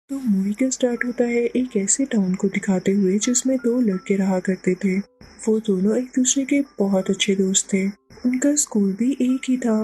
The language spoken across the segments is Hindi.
तो मूवी का स्टार्ट होता है एक ऐसे टाउन को दिखाते हुए जिसमें दो लड़के रहा करते थे। वो दोनों एक दूसरे के बहुत अच्छे दोस्त थे। उनका स्कूल भी एक ही था।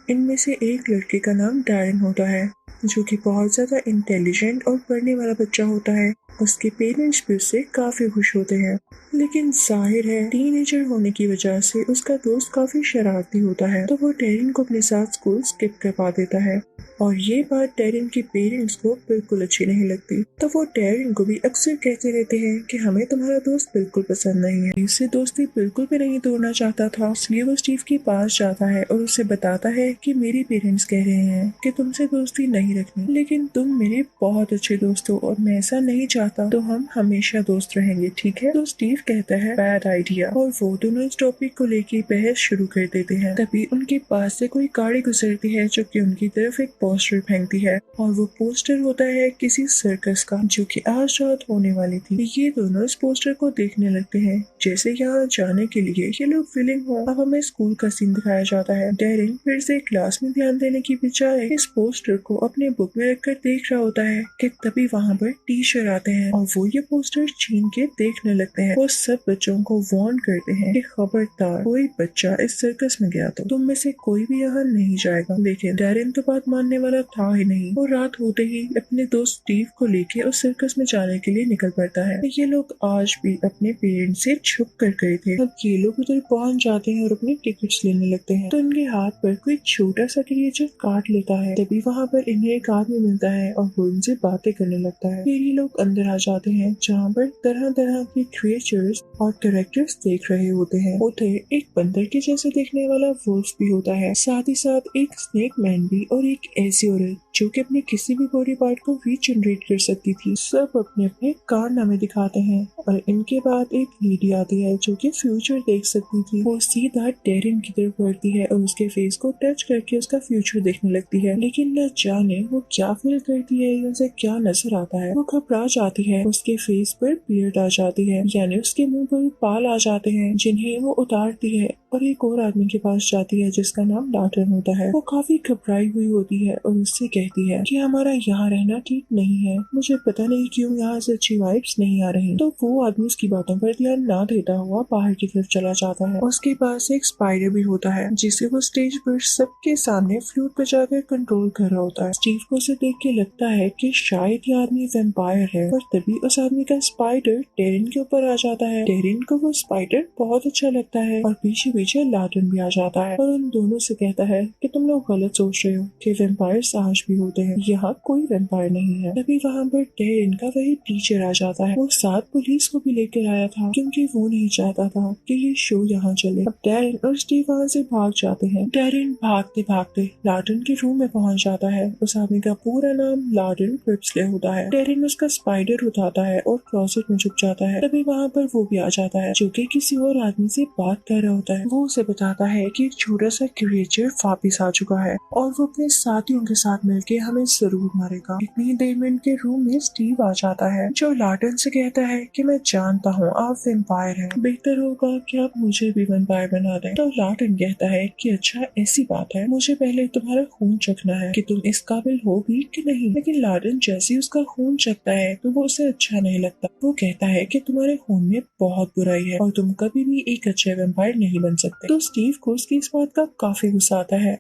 इनमें से एक लड़के का नाम डैरन होता है, जो कि बहुत ज्यादा इंटेलिजेंट और पढ़ने वाला बच्चा होता है। उसके पेरेंट्स भी उससे काफी खुश होते हैं। लेकिन जाहिर है टीनेजर होने की वजह से उसका दोस्त काफी शरारती होता है, तो वो डैरन को अपने साथ स्कूल स्किप करवा देता है। और ये बात डैरन के पेरेंट्स को बिल्कुल अच्छी नहीं लगती, तो वो डैरन को भी अक्सर कहते रहते हैं कि हमें तुम्हारा दोस्त बिल्कुल पसंद नहीं है। इससे दोस्ती बिल्कुल भी नहीं तोड़ना चाहता था, इसलिए वो स्टीव के पास जाता है और उसे बताता है कि मेरे पेरेंट्स कह रहे हैं कि तुमसे दोस्ती नहीं रखनी, लेकिन तुम मेरे बहुत अच्छे दोस्त हो और मैं ऐसा नहीं चाहता, तो हम हमेशा दोस्त रहेंगे, ठीक है? तो स्टीव कहता है बैड आइडिया, और वो दोनों इस टॉपिक को लेके बहस शुरू कर देते हैं। तभी उनके पास से कोई गाड़ी गुजरती है जो कि उनकी तरफ एक पोस्टर फेंकती है, और वो पोस्टर होता है किसी सर्कस का जो कि आज रात होने वाली थी। ये दोनों इस पोस्टर को देखने लगते हैं जैसे यहाँ जाने के लिए ये लोग फीलिंग हो। अब हमें स्कूल का सीन दिखाया जाता है। डैरन फिर से क्लास में ध्यान देने की बजाय इस पोस्टर को अपने बुक में रखकर देख रहा होता है कि तभी वहाँ पर टीचर आते हैं और वो ये पोस्टर छीन के देखने लगते हैं। वो सब बच्चों को वार्न करते हैं कि खबरदार कोई बच्चा इस सर्कस में गया तो तुम में से कोई भी यहाँ नहीं जाएगा। लेकिन डैरन तो बात मानने वाला था ही नहीं। वो रात होते ही अपने दोस्त स्टीव को लेके उस सर्कस में जाने के लिए निकल पड़ता है। ये लोग आज भी अपने पेरेंट्स से छुप कर गए थे। अब ये लोग उधर पहुंच जाते हैं और अपने टिकट्स लेने लगते हैं, तो इनके हाथ पर कोई छोटा सा क्रिएचर काट लेता है। तभी वहाँ पर इन्हें एक आदमी मिलता है और वो इनसे बातें करने लगता है। फिर ये लोग अंदर आ जाते हैं जहाँ पर तरह तरह के क्रिएचर्स और कैरेक्टर्स देख रहे होते हैं। उधर एक बंदर के जैसे देखने वाला वुल्फ भी होता है, साथ ही साथ एक स्नेक मैन भी और एक ऐसी औरत जो कि अपने किसी भी बॉडी पार्ट को रीजनरेट कर सकती थी। सब अपने अपने कारनामे दिखाते हैं और इनके बाद एक लेडी आती है जो कि फ्यूचर देख सकती थी। वो सीधा डैरन की तरफ बढ़ती है और उसके फेस को टच करके उसका फ्यूचर देखने लगती है, लेकिन न जाने वो क्या फील करती है या उसे क्या नजर आता है। वो घबरा जाती है। उसके फेस पर बियर्ड आ जाती है, यानी उसके मुंह पर बाल आ जाते हैं, जिन्हें वो उतारती है और एक और आदमी के पास जाती है जिसका नाम लाटन होता है। वो काफी घबराई हुई होती है और उससे कहती है कि हमारा यहाँ रहना ठीक नहीं है, मुझे पता नहीं क्यों यहाँ से अच्छी वाइब्स नहीं आ रही। तो वो आदमी उसकी बातों पर ध्यान ना देता हुआ बाहर की तरफ चला जाता है। उसके पास एक स्पाइडर भी होता है जिसे वो स्टेज पर सबके सामने फ्लूट बजाकर कंट्रोल कर रहा होता है। स्टीव को उसे देख के लगता है कि शायद ये आदमी वैम्पायर है, और तभी उस आदमी का स्पाइडर टेरिन के ऊपर आ जाता है। टेरिन को वो स्पाइडर बहुत अच्छा लगता है और पीछे पीछे लाटन भी आ जाता है और उन दोनों से कहता है कि तुम लोग गलत सोच रहे हो कि वैम्पायर्स आज भी होते हैं, यहाँ कोई वैम्पायर नहीं है। तभी वहाँ पर टेरिन का वही टीचर आ जाता है। वो साथ पुलिस को भी लेकर आया था क्योंकि वो नहीं चाहता था कि ये शो यहाँ चले। अब टेरिन और स्टीव वहाँ से भाग जाते हैं। टेरिन भागते भागते लाटन के रूम में पहुँच जाता है। उस आदमी का पूरा नाम लाटन क्रिप्सले होता है। टेरिन उसका स्पाइडर उठाता है और क्लोसेट में छुप जाता है। तभी वहाँ पर वो भी आ जाता है जो कि किसी और आदमी से बात कर रहा होता है। वो उसे बताता है कि एक छोटा सा क्रिएचर वापिस आ चुका है और वो अपने साथियों के साथ मिलके हमें जरूर मारेगा। इतनी देर में इनके रूम में स्टीव आ जाता है जो लाटन से कहता है कि मैं जानता हूँ आप वैम्पायर हैं, बेहतर होगा कि आप मुझे भी वैम्पायर बना दें। तो लाटन कहता है कि अच्छा ऐसी बात है, मुझे पहले तुम्हारा खून चखना है कि तुम इस काबिल हो भी कि नहीं। लेकिन लाटन जैसे ही उसका खून चखता है तो वो उसे अच्छा नहीं लगता। वो कहता है कि तुम्हारे खून में बहुत बुराई है और तुम कभी भी एक अच्छे वैम्पायर नहीं बन सकते। तो स्टीव को उसकी इस बात का काफी गुस्सा आता है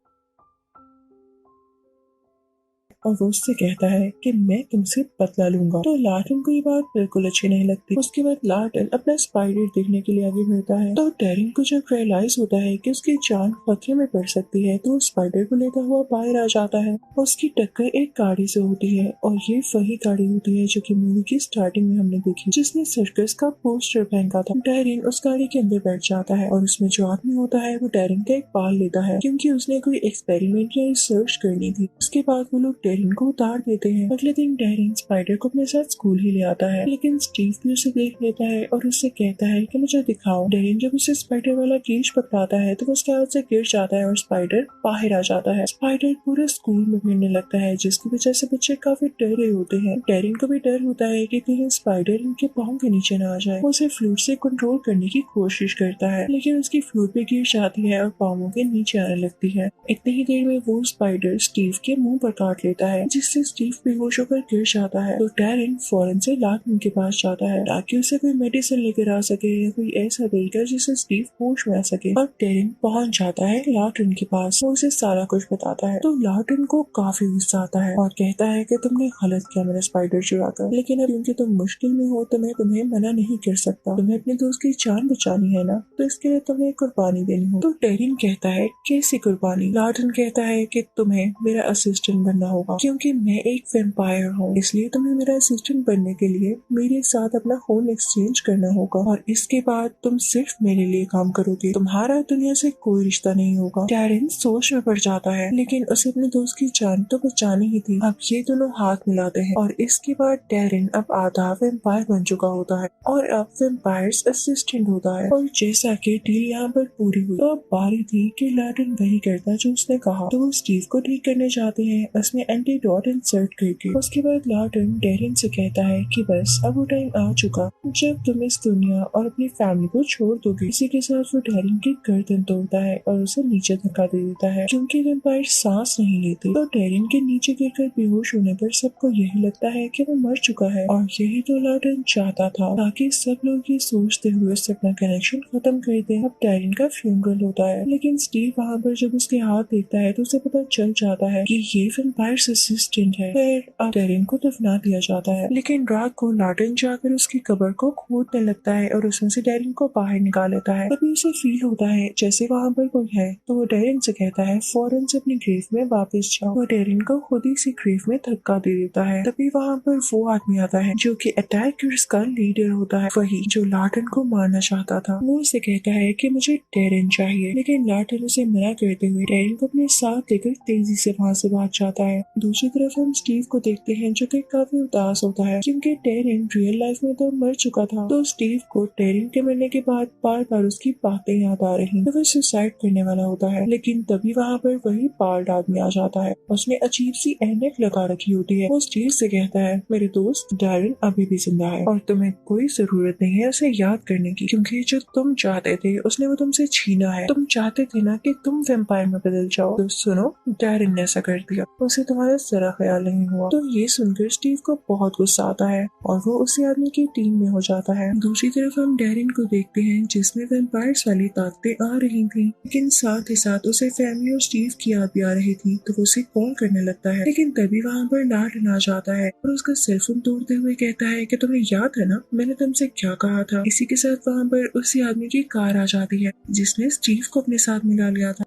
और वो उससे कहता है कि मैं तुमसे बदला लूंगा। तो लाटन को ये बात बिल्कुल अच्छी नहीं लगती। उसके बाद लाटन अपना स्पाइडर देखने के लिए आगे बढ़ता है। तो टेरिन को जब रियलाइज होता है कि उसकी जान खतरे में पड़ सकती है तो स्पाइडर को लेता हुआ बाहर आ जाता है और उसकी टक्कर एक गाड़ी से होती है, और ये वही गाड़ी होती है जो कि मूवी की स्टार्टिंग में हमने देखी, जिसने सर्कस का पोस्टर फेंका था। टेरिन उस गाड़ी के अंदर बैठ जाता है और उसमें जो आदमी होता है वो टेरिन का एक बाल लेता है क्योंकि उसने कोई एक्सपेरिमेंट या रिसर्च करनी थी। उसके बाद वो लोग टेरिन को उतार देते हैं। अगले दिन टेरिन स्पाइडर को अपने साथ स्कूल ही ले आता है, लेकिन स्टीव भी उसे देख लेता है और उससे कहता है कि मुझे दिखाओ। टेरिन जब उसे स्पाइडर वाला केज पकड़ाता है तो वो उसके हाथ से गिर जाता है और स्पाइडर बाहर आ जाता है। स्पाइडर पूरे स्कूल में फिरने लगता है जिसकी वजह से बच्चे काफी डरे होते हैं। टेरिन को भी डर होता है कि कहीं स्पाइडर इनके पाँव के नीचे न आ जाए। वो उसे फ्लूट से कंट्रोल करने की कोशिश करता है, लेकिन उसकी फ्लूट पे गिर जाती है और पाँवों के नीचे आने लगती है। इतनी ही देर में वो स्पाइडर स्टीव के मुंह पर काट लेता देता है जिससे स्टीव बेहोश होकर गिर जाता है। तो टैरिन फौरन से लार्टन के पास जाता है ताकि उसे कोई मेडिसिन लेकर आ सके या कोई ऐसा तरीका जिससे स्टीव होश में आ सके। और टैरिन पहुंच जाता है लार्टन के पास, वो उसे सारा कुछ बताता है। तो लार्टन को काफी गुस्सा आता है और कहता है कि तुमने गलत किया मेरा स्पाइडर चुरा कर, लेकिन अब क्योंकि तुम मुश्किल में हो तो मैं तुम्हें मना नहीं कर सकता। तुम्हें अपने दोस्त की जान बचानी है ना, तो इसके लिए तुम्हें कुर्बानी देनी हो। तो टैरिन कहता है कैसी कुर्बानी? लार्टन कहता है कि तुम्हें मेरा असिस्टेंट बनना होगा, क्योंकि मैं एक वैम्पायर हूँ, इसलिए तुम्हें मेरा असिस्टेंट बनने के लिए मेरे साथ अपना खून एक्सचेंज करना होगा और इसके बाद तुम सिर्फ मेरे लिए काम करोगे, तुम्हारा दुनिया से कोई रिश्ता नहीं होगा। टैरिन सोच में पड़ जाता है, लेकिन उसे अपने दोस्त की जान तो बचानी ही थी। अब ये दोनों हाथ मिलाते हैं और इसके बाद टैरिन अब आधा वैम्पायर बन चुका होता है और अब वैम्पायर्स असिस्टेंट होता है। और जैसा कि डील यहाँ पर पूरी हुई, तो अब बारी थी कि लार्टन वही करता जो उसने कहा। तो वो स्टीव को ठीक करने जाते हैं उसने एंटीडोट इंसर्ट करके। उसके बाद लार्टन टैरिन से कहता है कि बस अब वो टाइम आ चुका जब तुम इस दुनिया और अपनी फैमिली को छोड़ दोगे। इसी के साथ वो टैरिन की गर्दन तोड़ता है और उसे नीचे धक्का दे देता है। क्योंकि वैम्पायर सांस नहीं लेते, तो टैरिन के नीचे गिरकर बेहोश होने पर सबको यही लगता है कि वो मर चुका है और यही तो लार्टन चाहता था, ताकि सब लोग ये सोचते हुए उससे अपना कनेक्शन खत्म कर दें। अब टैरिन का फ्यूनरल होता है, लेकिन स्टीव वहाँ पर जब उसके हाथ देखता है तो उसे पता चल जाता है कि ये वैम्पायर असिस्टेंट है। फिर अब टैरिन को दफना दिया जाता है, लेकिन रात को लार्टन जाकर उसकी कब्र को खोदने लगता है और उसमें से टैरिन को बाहर निकाल लेता है। तभी उसे फील होता है जैसे वहाँ पर कोई है, तो वो टैरिन से कहता है फौरन से अपनी ग्रेव में वापस जाओ। वो टैरिन को खुद ही से ग्रेव में धक्का दे देता है। तभी वहाँ पर वो आदमी आता है जो कि अटैकर्स का लीडर होता है, वही जो लार्टन को मारना चाहता था। वो उसे कहता है कि मुझे टैरिन चाहिए, लेकिन लार्टन उसे मना करते हुए टैरिन को अपने साथ लेकर तेजी से वहाँ से भाग जाता है। दूसरी तरफ हम स्टीव को देखते हैं जो कि काफी उदास होता है, क्योंकि टैरिन रियल लाइफ में तो मर चुका था। तो स्टीव को टैरिन के मरने के बाद बार बार उसकी बातें याद आ रही, तो वो सुसाइड करने वाला होता है। लेकिन तभी वहाँ पर वही बाल्ड आदमी आ जाता है, उसने अजीब सी ऐनक लगा रखी होती है। वो स्टीव से कहता है मेरे दोस्त टैरिन अभी भी जिंदा है और तुम्हें कोई जरूरत नहीं है उसे याद करने की, क्योंकि जो तुम चाहते थे उसने वो तुमसे छीना है। तुम चाहते थे ना कि तुम वैम्पायर में बदल जाओ, तो सुनो टैरिन ने ऐसा कर दिया, उसे तुम्हारा जरा ख्याल नहीं हुआ। तो ये सुनकर स्टीव को बहुत गुस्सा आता है और वो उसी आदमी की टीम में हो जाता है। दूसरी तरफ हम टैरिन को देखते हैं जिसमें वैम्पायर्स वाली ताकतें आ रही थी, लेकिन साथ ही साथ उसे फैमिली और स्टीव की याद भी आ रही थी, तो वो उसे कॉल करने लगता है। लेकिन तभी वहाँ पर लार्टन आ जाता है और उसका सेलफोन तोड़ते हुए कहता है कि तुम्हें याद है ना मैंने तुमसे क्या कहा था। इसी के साथ वहाँ पर उसी आदमी की कार आ जाती है जिसने स्टीव को अपने साथ मिला लिया था।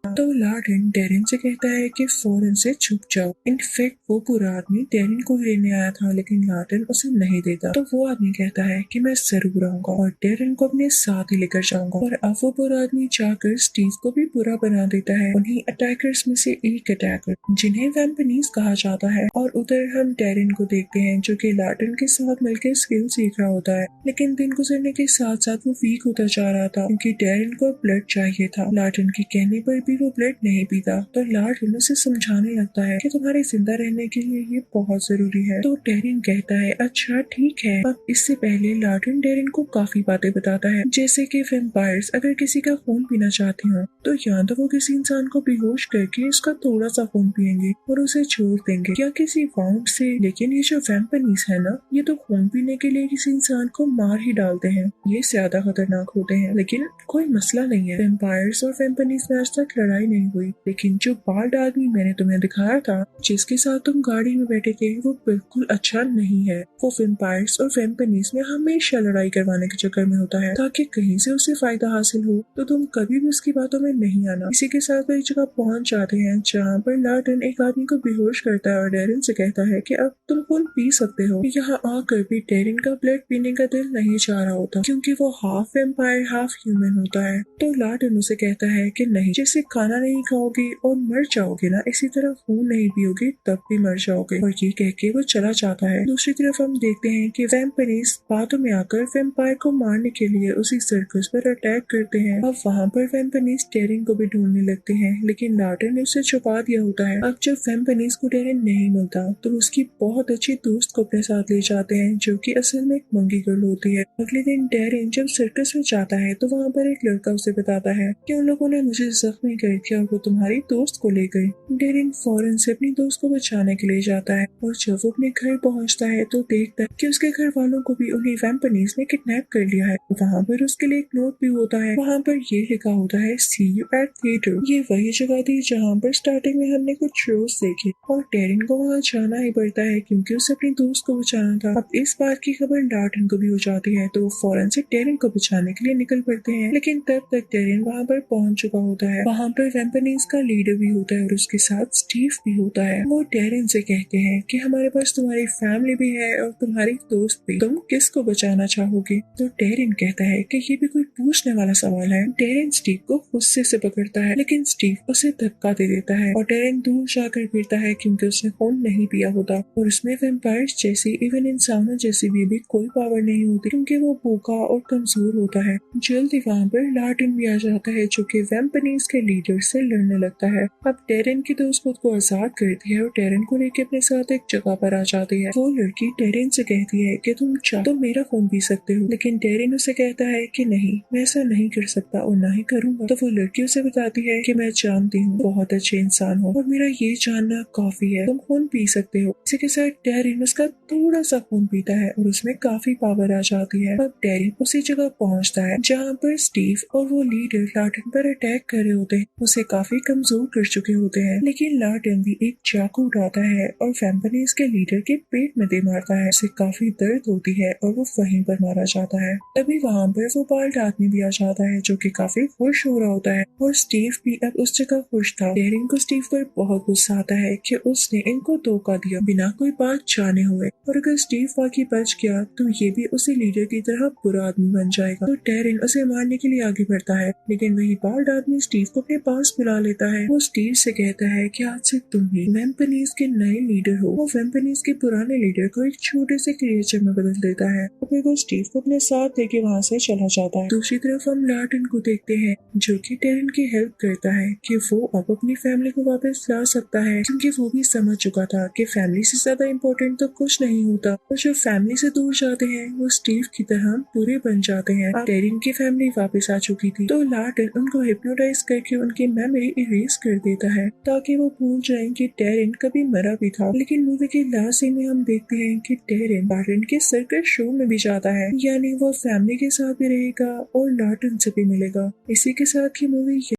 तो लार्टन टैरिन से कहता है कि फौरन से छुप जाओ। इनफैक्ट वो पूरा आदमी टैरिन को लेने आया था, लेकिन लार्टन उसे नहीं देता। तो वो आदमी कहता है कि मैं जरूर आऊंगा और टैरिन को अपने साथ ही लेकर जाऊंगा। और अब वो पूरा आदमी जाकर स्टीव को भी बुरा बना देता है, उन्हीं अटैकर्स में से एक अटैकर जिन्हें वैम्पनीज कहा जाता है। और उधर हम टैरिन को देखते हैं जो कि लार्टन के साथ मिलकर स्किल सीख रहा होता है, लेकिन दिन गुजरने के साथ साथ वो वीक होता जा रहा था, क्योंकि टैरिन को ब्लड चाहिए था। लार्टन के कहने पर भी वो ब्लड नहीं पीता, तो लार्टन उसे समझाने लगता है कि तुम्हारे जिंदा रहने के लिए ये बहुत जरूरी है। तो टैरिन कहता है अच्छा ठीक है। अब इससे पहले लार्टन टैरिन को काफी बातें बताता है, जैसे कि वैम्पायर्स अगर किसी का खून पीना चाहते हो तो या तो वो किसी इंसान को बेहोश करके उसका थोड़ा सा खून पिएंगे और उसे छोड़ देंगे, या किसी वाउंड से। लेकिन ये जो वैम्पनीज है ना, ये तो खून पीने के लिए किसी इंसान को मार ही डालते हैं, ये ज्यादा खतरनाक होते हैं। लेकिन कोई मसला नहीं है, वैम्पायर्स और वैम्पनीज में आज तक लड़ाई नहीं हुई, लेकिन जो बाल्ड आदमी मैंने तुम्हें दिखाया था जिसके साथ तुम गाड़ी में बैठे थे, वो बिल्कुल अच्छा नहीं है। वो वैम्पायर्स और वैम्पनीज में हमेशा लड़ाई करवाने के चक्कर में होता है ताकि कहीं से उसे फायदा हासिल हो, तो तुम कभी भी उसकी बातों में नहीं आना। इसी के साथ वो एक जगह पहुंच जाते हैं जहाँ पर लार्टन एक आदमी को बेहोश करता है और टैरिन से कहता है कि अब तुम खून पी सकते हो। यहाँ आकर भी टैरिन का ब्लड पीने का दिल नहीं चाह रहा होता, क्योंकि वो हाफ वैम्पायर हाफ ह्यूमन होता है। तो लार्टन उसे कहता है कि नहीं, जैसे खाना नहीं खाओगे और मर जाओगे ना, इसी तरह खून नहीं पियोगे तब भी मर जाओगे। और ये कह के वो चला जाता है। दूसरी तरफ हम देखते हैं कि वैम्पनीज बातों में आकर वैम्पायर को मारने के लिए उसी सर्कस पर अटैक करते हैं। अब वहाँ पर वैम्पनीज टैरिन को भी ढूंढने लगते हैं, लेकिन लार्टन ने उसे छुपा दिया होता है। अब जब वैम्पनीज को टैरिन नहीं मिलता तो उसकी बहुत अच्छी दोस्त को अपने साथ ले जाते हैं, जो कि असल में एक मंकी गर्ल होती है। अगले दिन टैरिन जब सर्कस में जाता है तो वहाँ पर एक लड़का उसे बताता है कि उन लोगों ने मुझे जख्मी कर कर दिया और वो तुम्हारी दोस्त को ले गए। डेरिन फौरन से अपनी दोस्त को बचाने के लिए जाता है और जब वो अपने घर पहुंचता है तो देखता है कि उसके घर वालों को भी उन्हीं वैम्पनीज ने किडनैप कर लिया है। वहाँ पर उसके लिए एक नोट भी होता है, वहाँ पर ये लिखा होता है सी यू एट थिएटर। ये वही जगह थी जहाँ पर स्टार्टिंग में हमने कुछ शोज देखे और डेरिन को वहाँ जाना ही पड़ता है क्योंकि उसे अपनी दोस्त को बचाना था। अब इस बात की खबर लार्टन को भी हो जाती है तो वो फौरन से डेरिन को बचाने के लिए निकल पड़ते हैं, लेकिन तब तक डेरिन वहाँ पर पहुंच चुका होता है। वहाँ पर वैम्पनीज का लीडर भी होता है और उसके साथ स्टीव भी होता है। वो डेरिन से कहते हैं कि हमारे पास तुम्हारी फैमिली भी है और तुम्हारी दोस्त भी, तुम किसको बचाना चाहोगे? तो डेरिन कहता है कि ये भी कोई पूछने वाला सवाल है। डेरिन स्टीव को गुस्से से पकड़ता है लेकिन स्टीव उसे धक्का दे देता है और डेरिन दूर जाकर गिरता है क्योंकि उसने खून नहीं पिया होता और उसमें वैम्पायर्स जैसी इवन इंसानों जैसी भी कोई पावर नहीं होती क्योंकि वो भूखा और कमजोर होता है। जल्दी वहाँ पर लार्टन भी आ जाता है जो कि वैम्पनीज के लीडर से लड़ने लगता है। अब डेरिन की दोस्त खुद को आजाद करती है और डेरिन को लेकर अपने साथ एक जगह पर आ जाती है। वो लड़की डेरिन से कहती है कि तुम चाहो तो मेरा खून पी सकते हो, लेकिन डेरिन उसे कहता है कि नहीं, मैं ऐसा नहीं कर सकता और ना ही करूंगा। तो वो लड़की उसे बताती है कि मैं जानती हूँ बहुत अच्छे इंसान हो और मेरा ये जानना काफी है, तुम खून पी सकते हो। इसी के साथ डेरिन उसका थोड़ा सा खून पीता है और उसमें काफी पावर आ जाती है। अब डेरिन उसी जगह पहुँचता है जहाँ पर स्टीव और वो लीडर लार्टन पर अटैक कर रहे होते हैं। उसे काफी कमजोर कर चुके होते हैं, लेकिन लार्टन भी एक चाकू उठाता है और वैम्पनीज के लीडर के पेट में दे मारता है। उसे काफी दर्द होती है और वो वहीं पर मारा जाता है। तभी वहाँ पर वो बाल्ड आदमी भी आ जाता है जो कि काफी खुश हो रहा होता है और स्टीव भी अब उस जगह खुश था। डेरिन को स्टीव पर बहुत गुस्सा आता है कि उसने इनको धोखा दिया बिना कोई बात जाने हुए, और अगर स्टीव वाकई बच गया तो ये भी उसी लीडर की तरह बुरा आदमी बन जाएगा। तो डेरिन उसे मारने के लिए आगे बढ़ता है, लेकिन वही बाल्ड आदमी स्टीव को अपने पास बुला लेता है। वो स्टीव से कहता है कि आज से तुम ही वैम्पनीज के नए लीडर हो। वो वैम्पनीज के पुराने लीडर को एक छोटे से क्रिएचर में बदल देता है और फिर वो स्टीव को अपने साथ लेके वहाँ से चला जाता है। दूसरी तरफ हम लार्टन को देखते हैं जो कि डेरिन की हेल्प करता है कि वो अब अपनी फैमिली को वापस ला सकता है, क्योंकि वो भी समझ चुका था कि फैमिली से ज्यादा इम्पोर्टेंट तो कुछ नहीं होता और जो फैमिली से दूर जाते हैं वो स्टीव की तरह बुरे बन जाते हैं। अब डेरिन की फैमिली वापस आ चुकी थी तो लार्टन उनको हिप्नोटाइज करके उनकी मेमोरी इरेज कर देता है ताकि वो भूल जाएं कि डेरिन कभी मरा भी था। लेकिन मूवी के लास्ट सीन में हम देखते हैं कि डेरिन लार्टन के सर्कस शो में भी जाता है, यानी वो फैमिली के साथ भी रहेगा और लार्टन से भी मिलेगा। इसी के साथ ही मूवी